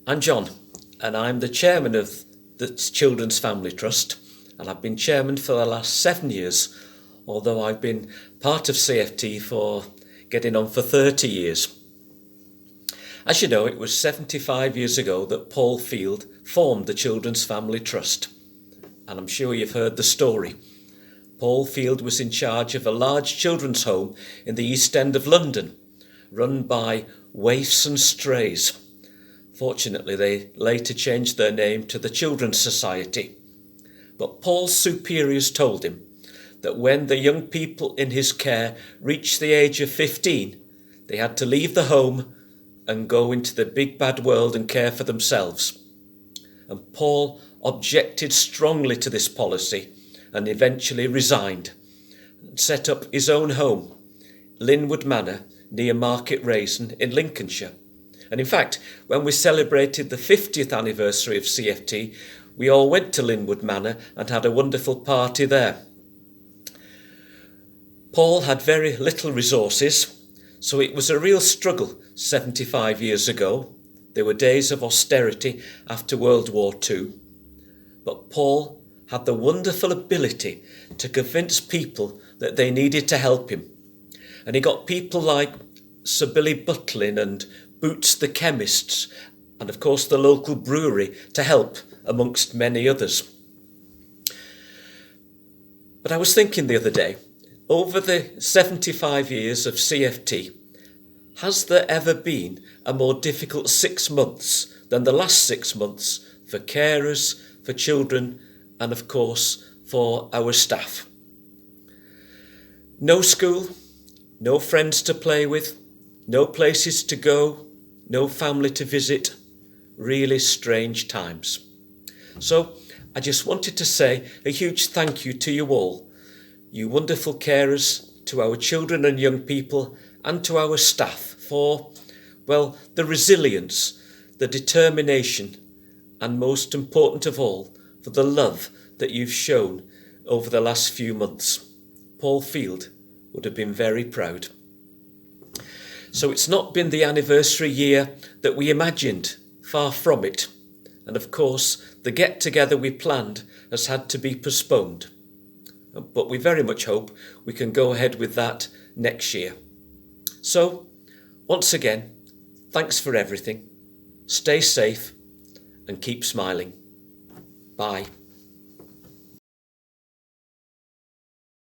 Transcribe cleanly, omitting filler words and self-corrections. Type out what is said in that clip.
I'm John, and I'm the chairman of the Children's Family Trust, and I've been chairman for the last 7 years, although I've been part of CFT for getting on for 30 years. As you know, it was 75 years ago that Paul Field formed the Children's Family Trust, and I'm sure you've heard the story. Paul Field was in charge of a large children's home in the East End of London, run by Waifs and Strays. Fortunately, they later changed their name to the Children's Society. But Paul's superiors told him that when the young people in his care reached the age of 15, they had to leave the home and go into the big bad world and care for themselves. And Paul objected strongly to this policy and eventually resigned and set up his own home, Linwood Manor, near Market Raisin in Lincolnshire. And in fact, when we celebrated the 50th anniversary of CFT, we all went to Linwood Manor and had a wonderful party there. Paul had very little resources, so it was a real struggle 75 years ago. There were days of austerity after World War II. But Paul had the wonderful ability to convince people that they needed to help him. And he got people like Sir Billy Butlin and Boots the chemists, and of course the local brewery to help, amongst many others. But I was thinking the other day, over the 75 years of CFT, has there ever been a more difficult 6 months than the last 6 months for carers, for children, and of course for our staff? No school, no friends to play with, no places to go, no family to visit. Really strange times. So I just wanted to say a huge thank you to you all, you wonderful carers, to our children and young people, and to our staff for, well, the resilience, the determination, and most important of all, for the love that you've shown over the last few months. Paul Field would have been very proud. So it's not been the anniversary year that we imagined, far from it. And of course, the get-together we planned has had to be postponed. But we very much hope we can go ahead with that next year. So, once again, thanks for everything. Stay safe and keep smiling. Bye.